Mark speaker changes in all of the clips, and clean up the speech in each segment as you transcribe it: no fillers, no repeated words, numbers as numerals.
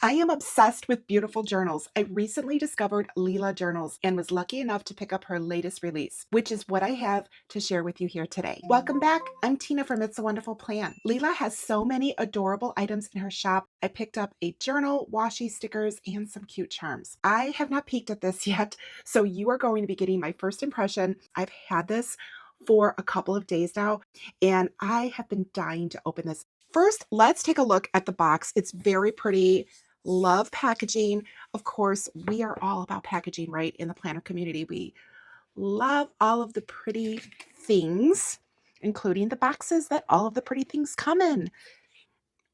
Speaker 1: I am obsessed with beautiful journals. I recently discovered Leela Journals and was lucky enough to pick up her latest release, which is what I have to share with you here today. Welcome back. I'm Tina from It's a Wonderful Plan. Leela has so many adorable items in her shop. I picked up a journal, washi stickers, and some cute charms. I have not peeked at this yet, so you are going to be getting my first impression. I've had this for a couple of days now, and I have been dying to open this. First, let's take a look at the box. It's very pretty. Love packaging. Of course, we are all about packaging, right? In the planner community, we love all of the pretty things, including the boxes that all of the pretty things come in.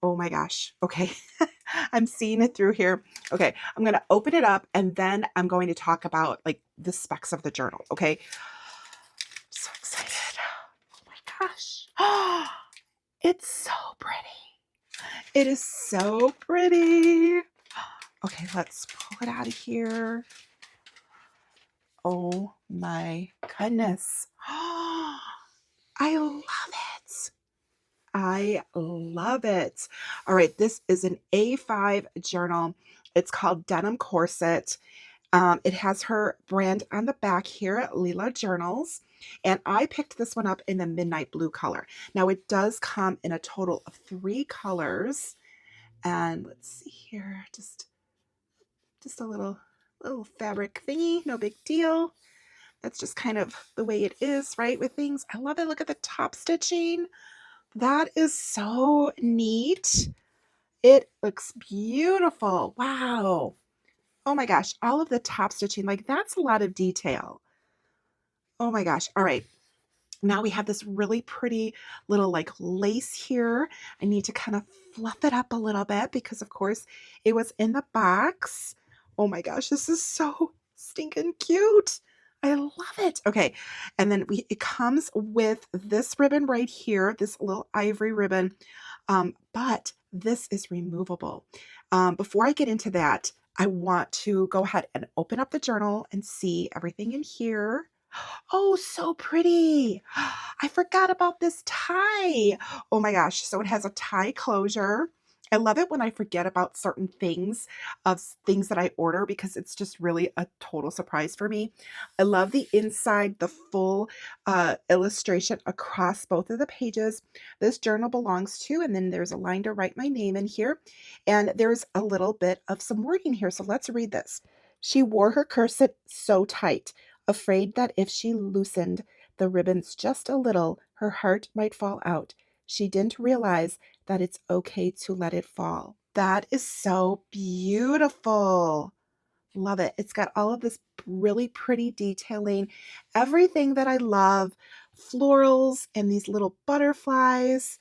Speaker 1: Oh my gosh. Okay. I'm seeing it through here. Okay. I'm going to open it up and then I'm going to talk about like the specs of the journal. Okay. I'm so excited. Oh my gosh. It's so pretty. It is so pretty. Okay, let's pull it out of here. Oh my goodness. I love it. I love it. All right, this is an A5 journal. It's called Denim Corset. It has her brand on the back here, Leela Journals. And I picked this one up in the midnight blue color. Now it does come in a total of 3 colors. And let's see here, just a little fabric thingy, no big deal. That's just kind of the way it is, right, with things. I love it. Look at the top stitching. That is so neat. It looks beautiful. Wow. Oh my gosh, all of the top stitching, like that's a lot of detail. Oh my gosh. All right. Now we have this really pretty little like lace here. I need to kind of fluff it up a little bit because of course it was in the box. Oh my gosh, this is so stinking cute. I love it. Okay. And then it comes with this ribbon right here, this little ivory ribbon. But this is removable. Before I get into that, I want to go ahead and open up the journal and see everything in here. Oh, so pretty. I forgot about this tie. Oh my gosh. So it has a tie closure. I love it when I forget about certain things of things that I order because it's just really a total surprise for me. I love the inside, the full illustration across both of the pages. This journal belongs to, and then there's a line to write my name in here. And there's a little bit of some wording here. So let's read this. She wore her corset so tight, afraid that if she loosened the ribbons just a little, her heart might fall out. She didn't realize that it's okay to let it fall. That is so beautiful. Love it. It's got all of this really pretty detailing, everything that I love, florals and these little butterflies.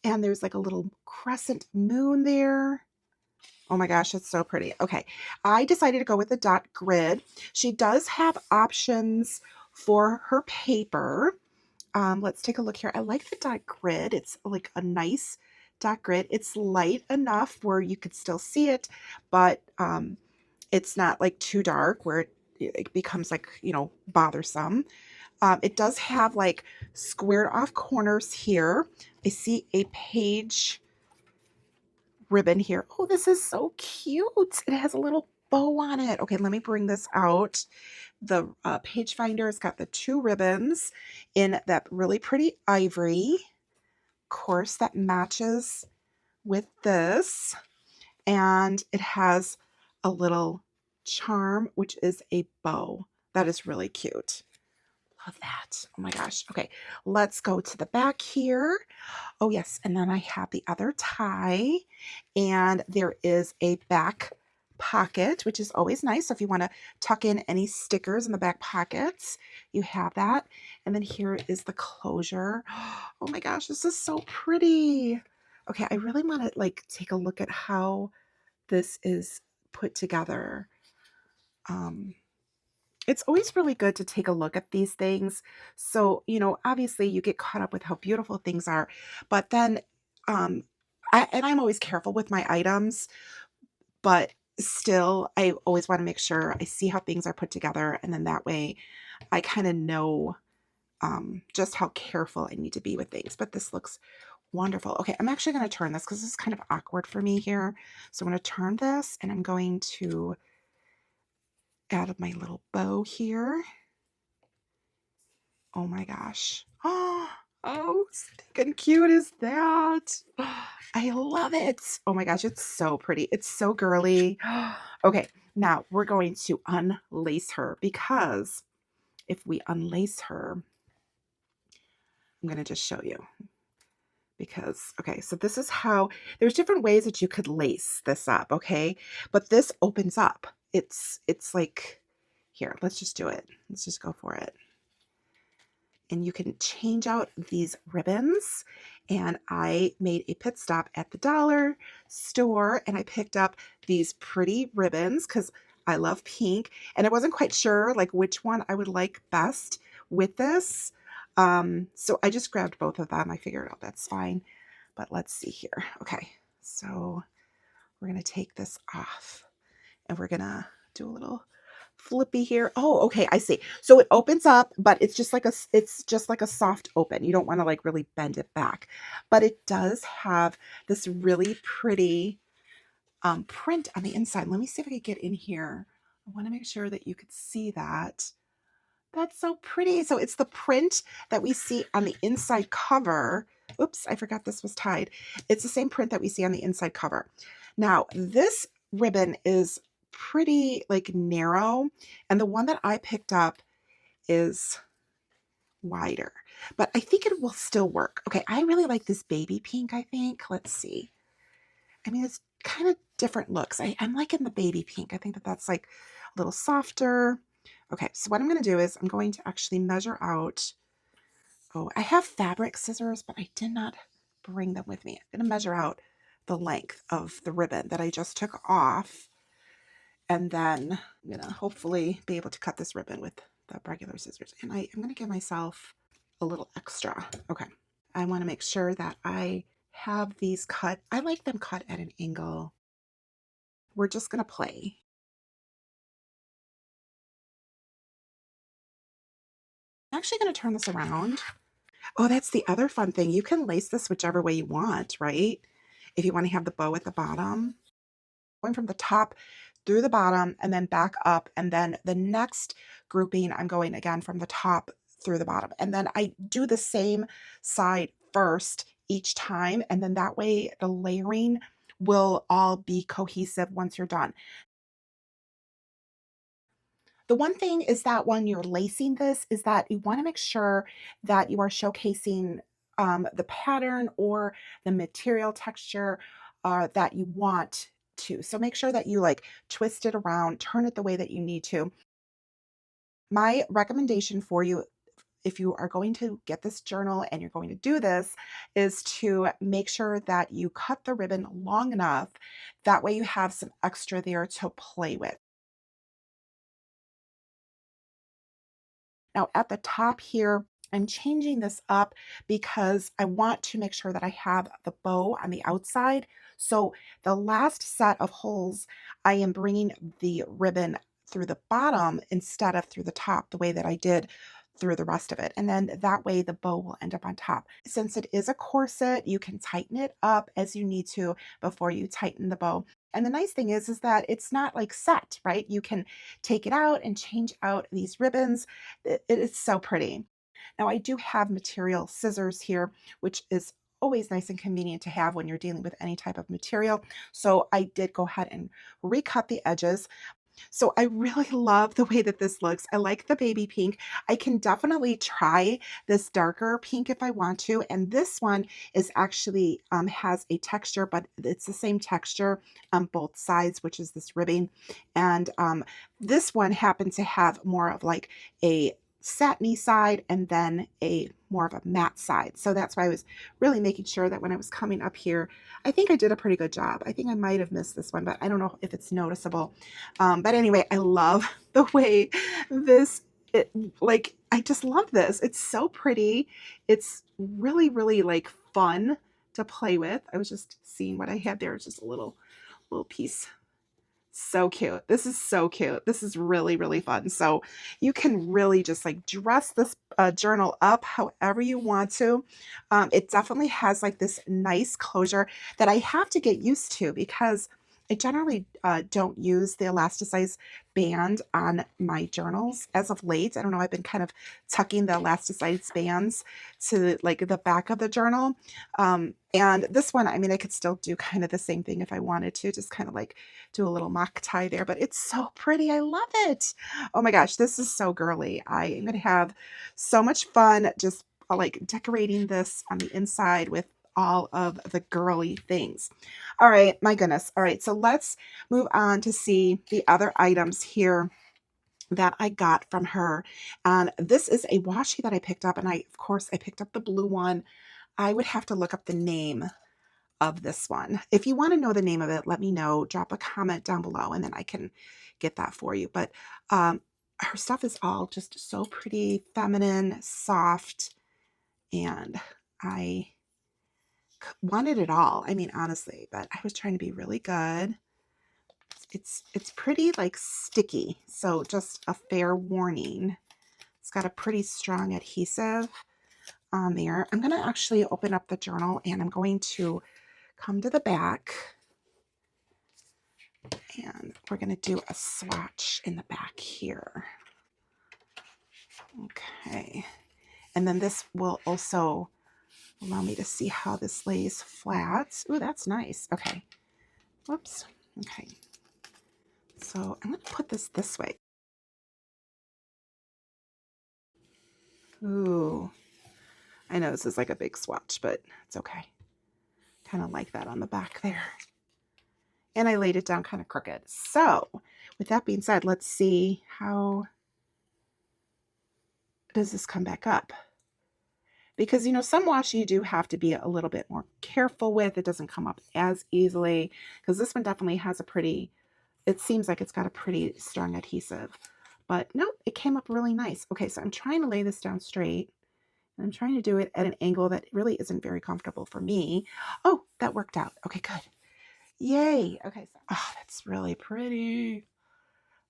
Speaker 1: And there's like a little crescent moon there. Oh my gosh, it's so pretty. Okay, I decided to go with the dot grid. She does have options for her paper. Let's take a look here. I like the dot grid. It's like a nice dot grid. It's light enough where you could still see it, but it's not like too dark where it becomes like, bothersome. It does have like squared off corners here. I see a page ribbon here. Oh, this is so cute. It has a little bow on it. Okay, let me bring this out. The page finder has got the 2 ribbons in that really pretty ivory. Of course, that matches with this. And it has a little charm, which is a bow. That is really cute. Love that. Oh my gosh. Okay, let's go to the back here. Oh yes, and then I have the other tie, and there is a back pocket, which is always nice. So if you want to tuck in any stickers in the back pockets, you have that. And then here is the closure. Oh my gosh, this is so pretty. Okay, I really want to like take a look at how this is put together. It's always really good to take a look at these things. So, obviously you get caught up with how beautiful things are, but then, and I'm always careful with my items, but still, I always want to make sure I see how things are put together. And then that way I kind of know just how careful I need to be with things. But this looks Wonderful. Okay, I'm actually going to turn this because this is kind of awkward for me here. So I'm going to turn this and I'm going to add my little bow here. Oh my gosh. Oh, stinking cute is that? I love it. Oh my gosh, it's so pretty. It's so girly. Okay, now we're going to unlace her because if we unlace her, I'm going to just show you. Because, okay, so this is how, there's different ways that you could lace this up, okay? But this opens up. It's like, here, let's just do it. Let's just go for it. And you can change out these ribbons. And I made a pit stop at the dollar store and I picked up these pretty ribbons because I love pink. And I wasn't quite sure like which one I would like best with this. So I just grabbed both of them. I figured, oh, that's fine. But let's see here. Okay, so we're going to take this off and we're going to do a little flippy here. Oh, okay, I see. So it opens up, but it's just like a soft open. You don't want to like really bend it back. But it does have this really pretty print on the inside. Let me see if I can get in here. I want to make sure that you could see that. That's so pretty. So it's the print that we see on the inside cover. Oops, I forgot this was tied. It's the same print that we see on the inside cover. Now, this ribbon is pretty like narrow, and the one that I picked up is wider, but I think it will still work. Okay, I really like this baby pink, I think. Let's see. I mean, it's kind of different looks. I'm liking the baby pink. I think that that's like a little softer. Okay, so what I'm going to do is I'm going to actually measure out. Oh, I have fabric scissors, but I did not bring them with me. I'm going to measure out the length of the ribbon that I just took off. And then I'm going to hopefully be able to cut this ribbon with the regular scissors. And I'm going to give myself a little extra. Okay. I want to make sure that I have these cut. I like them cut at an angle. We're just going to play. I'm actually going to turn this around. Oh, that's the other fun thing. You can lace this whichever way you want, right? If you want to have the bow at the bottom. Going from the top through the bottom and then back up. And then the next grouping, I'm going again from the top through the bottom. And then I do the same side first each time. And then that way the layering will all be cohesive once you're done. The one thing is that when you're lacing this is that you want to make sure that you are showcasing the pattern or the material texture that you want to. So make sure that you like twist it around, turn it the way that you need to. My recommendation for you, if you are going to get this journal and you're going to do this, is to make sure that you cut the ribbon long enough. That way you have some extra there to play with. Now at the top here, I'm changing this up because I want to make sure that I have the bow on the outside. So the last set of holes, I am bringing the ribbon through the bottom instead of through the top, the way that I did through the rest of it. And then that way the bow will end up on top. Since it is a corset, you can tighten it up as you need to before you tighten the bow. And the nice thing is that it's not like set, right? You can take it out and change out these ribbons. It is so pretty. Now I do have material scissors here, which is always nice and convenient to have when you're dealing with any type of material. So I did go ahead and recut the edges. So I really love the way that this looks. I like the baby pink. I can definitely try this darker pink if I want to. And this one is actually has a texture, but it's the same texture on both sides, which is this ribbing. And this one happened to have more of like a satiny side and then a more of a matte side. So that's why I was really making sure that when I was coming up here, I think I did a pretty good job. I think I might have missed this one, but I don't know if it's noticeable. But anyway, I love the way this, like, I just love this. It's so pretty. It's really, really like fun to play with. I was just seeing what I had there. It's just a little piece So cute. This is so cute. This is really, really fun. So you can really just like dress this journal up however you want to. It definitely has like this nice closure that I have to get used to because I generally don't use the elasticized band on my journals as of late. I don't know. I've been kind of tucking the elasticized bands to like the back of the journal. And this one, I mean, I could still do kind of the same thing if I wanted to, just kind of like do a little mock tie there, but it's so pretty. I love it. Oh my gosh, this is so girly. I am going to have so much fun just like decorating this on the inside with all of the girly things. All right, my goodness. All right, so let's move on to see the other items here that I got from her. And this is a washi that I picked up, and of course, I picked up the blue one. I would have to look up the name of this one. If you want to know the name of it, let me know. Drop a comment down below and then I can get that for you. But her stuff is all just so pretty, feminine, soft, and I wanted it all. I mean, honestly, but I was trying to be really good. It's pretty like sticky, so just a fair warning. It's got a pretty strong adhesive on there. I'm going to actually open up the journal and I'm going to come to the back and we're going to do a swatch in the back here. Okay. And then this will also allow me to see how this lays flat. Ooh, that's nice. Okay. Whoops. Okay. So I'm going to put this way. Ooh. I know this is like a big swatch, but it's okay. Kind of like that on the back there. And I laid it down kind of crooked. So with that being said, let's see how does this come back up. Because, you know, some washi you do have to be a little bit more careful with. It doesn't come up as easily because this one definitely has a pretty, it seems like it's got a pretty strong adhesive. But nope, it came up really nice. Okay, so I'm trying to lay this down straight. And I'm trying to do it at an angle that really isn't very comfortable for me. Oh, that worked out. Okay, good. Yay. Okay, so, oh, that's really pretty.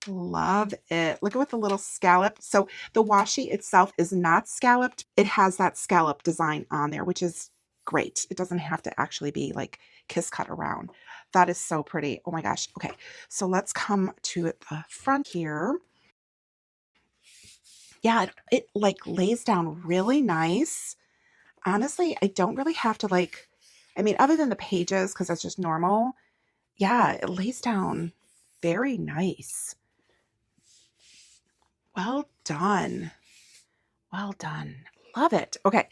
Speaker 1: Love it. Look at what the little scallop. So the washi itself is not scalloped. It has that scallop design on there, which is great. It doesn't have to actually be like kiss cut around. That is so pretty. Oh my gosh. Okay. So let's come to the front here. Yeah, it like lays down really nice. Honestly, I don't really have to like, I mean, other than the pages, because that's just normal. Yeah, it lays down very nice. Well done. Well done. Love it. Okay.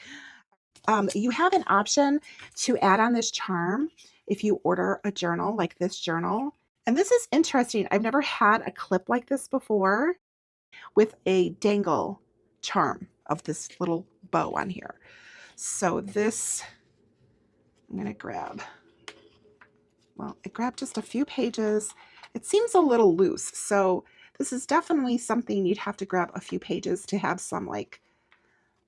Speaker 1: You have an option to add on this charm if you order a journal like this journal. And this is interesting. I've never had a clip like this before with a dangle charm of this little bow on here. So this, I'm going to grab, well, I grabbed just a few pages. It seems a little loose. So this is definitely something you'd have to grab a few pages to have some like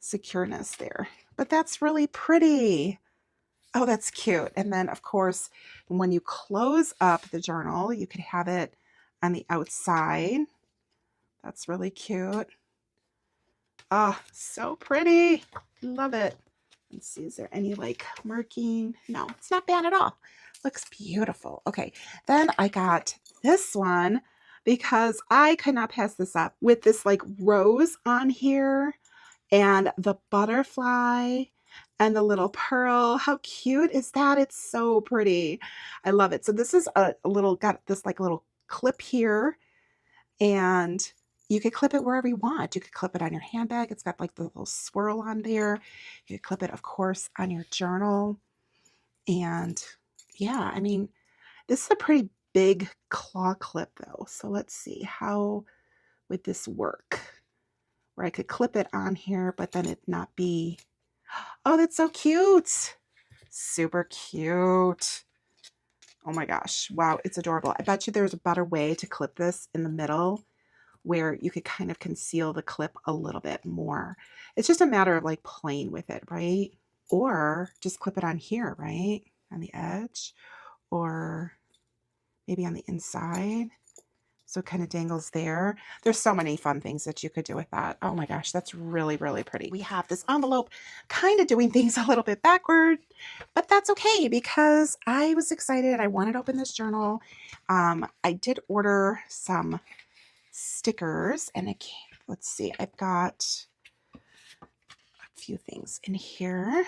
Speaker 1: secureness there. But that's really pretty. Oh, that's cute. And then, of course, when you close up the journal, you could have it on the outside. That's really cute. Ah, oh, so pretty. Love it. Let's see, is there any like marking? No, it's not bad at all. Looks beautiful. Okay, then I got this one because I could not pass this up with this like rose on here and the butterfly and the little pearl. How cute is that? It's so pretty. I love it. So this is a little, got this like little clip here, and you could clip it wherever you want. You could clip it on your handbag. It's got like the little swirl on there. You could clip it, of course, on your journal. And yeah, I mean, this is a pretty big claw clip though. So let's see, how would this work? Where I could clip it on here, but then it not be, oh, that's so cute. Super cute. Oh my gosh. Wow, it's adorable. I bet you there's a better way to clip this in the middle where you could kind of conceal the clip a little bit more. It's just a matter of like playing with it, right? Or just clip it on here, right? On the edge. Or maybe on the inside. So it kind of dangles there. There's so many fun things that you could do with that. Oh my gosh, that's really, really pretty. We have this envelope kind of doing things a little bit backward, but that's okay because I was excited. I wanted to open this journal. I did order some stickers and let's see, I've got a few things in here.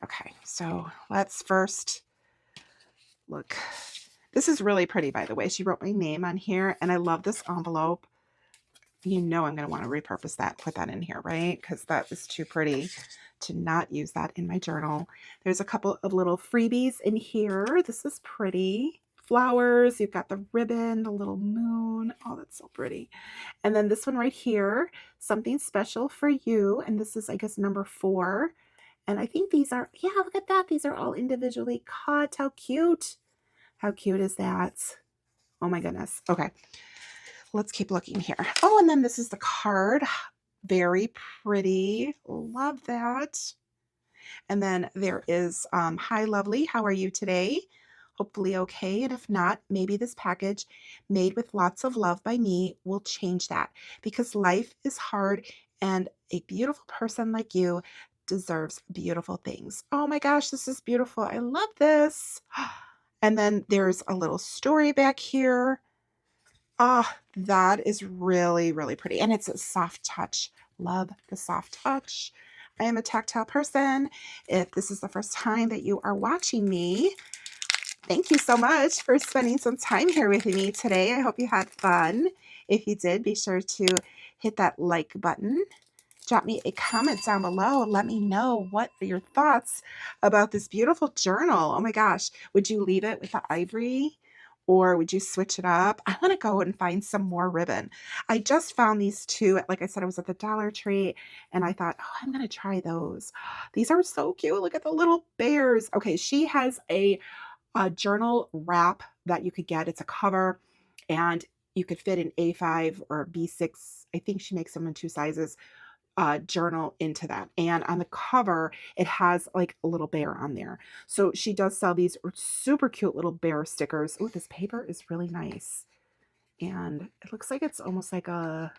Speaker 1: Okay, so let's first look. This is really pretty, by the way. She wrote my name on here, and I love this envelope. You know I'm going to want to repurpose that, put that in here, right? Because that is too pretty to not use that in my journal. There's a couple of little freebies in here. This is pretty. Flowers. You've got the ribbon, the little moon. Oh, that's so pretty. And then this one right here, something special for you. And this is, I guess, number 4. And I think these are, yeah, look at that. These are all individually cut. How cute. How cute is that? Oh my goodness. Okay, let's keep looking here. Oh, and then this is the card. Very pretty. Love that. And then there is, hi lovely, how are you today? Hopefully okay. And if not, maybe this package made with lots of love by me will change that, because life is hard and a beautiful person like you deserves beautiful things. Oh my gosh, this is beautiful. I love this. And then there's a little story back here. Ah, that is really, really pretty. And it's a soft touch. Love the soft touch. I am a tactile person. If this is the first time that you are watching me, thank you so much for spending some time here with me today. I hope you had fun. If you did, be sure to hit that like button. Drop me a comment down below. Let me know what are your thoughts about this beautiful journal. Oh my gosh. Would you leave it with the ivory or would you switch it up? I want to go and find some more ribbon. I just found these two. Like I said, I was at the Dollar Tree and I thought, oh, I'm going to try those. These are so cute. Look at the little bears. Okay, she has a journal wrap that you could get. It's a cover and you could fit an A5 or B6. I think she makes them in 2 sizes. Journal into that, and on the cover it has like a little bear on there. So she does sell these super cute little bear stickers. Oh, this paper is really nice, and it looks like it's almost like a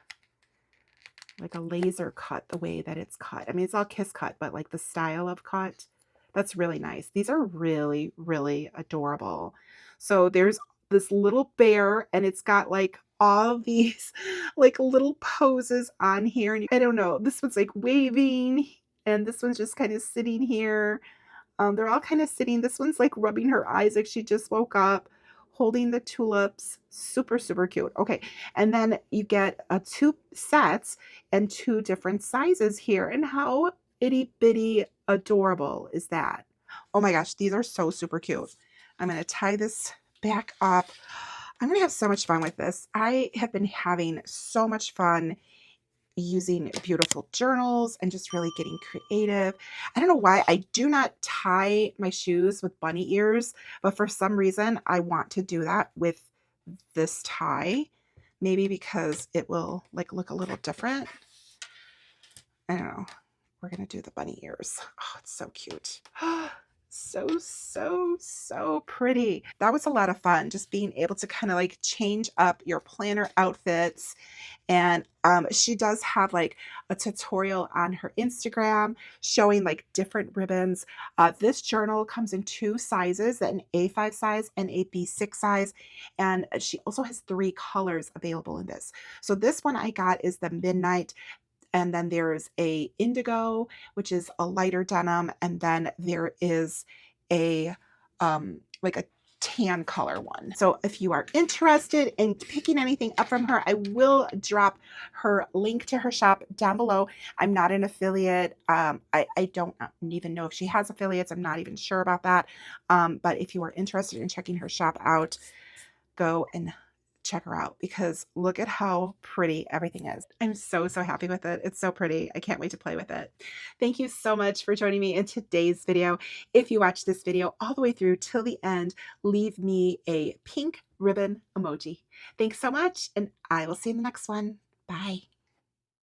Speaker 1: laser cut, the way that it's cut. I mean, it's all kiss cut, but like the style of cut, that's really nice. These are really, really adorable. So there's this little bear and it's got like all these like little poses on here. And I don't know, this one's like waving and this one's just kind of sitting here. They're all kind of sitting. This one's like rubbing her eyes like she just woke up, holding the tulips. Super, super cute. Okay. And then you get 2 sets and 2 different sizes here. And how itty bitty adorable is that? Oh my gosh, these are so super cute. I'm going to tie this back up. I'm going to have so much fun with this. I have been having so much fun using beautiful journals and just really getting creative. I don't know why I do not tie my shoes with bunny ears, but for some reason I want to do that with this tie. Maybe because it will like look a little different. I don't know. We're going to do the bunny ears. Oh, it's so cute. So, so, so pretty. That was a lot of fun, just being able to kind of like change up your planner outfits. And she does have like a tutorial on her Instagram showing like different ribbons. This journal comes in 2 sizes, an A5 size and a B6 size. And she also has 3 colors available in this. So this one I got is the Midnight. And then there's a indigo, which is a lighter denim. And then there is a like a tan color one. So if you are interested in picking anything up from her, I will drop her link to her shop down below. I'm not an affiliate. I don't even know if she has affiliates. I'm not even sure about that. But if you are interested in checking her shop out, go and check her out because look at how pretty everything is. I'm so, so happy with it. It's so pretty. I can't wait to play with it. Thank you so much for joining me in today's video. If you watched this video all the way through till the end, leave me a pink ribbon emoji. Thanks so much, and I will see you in the next one. Bye.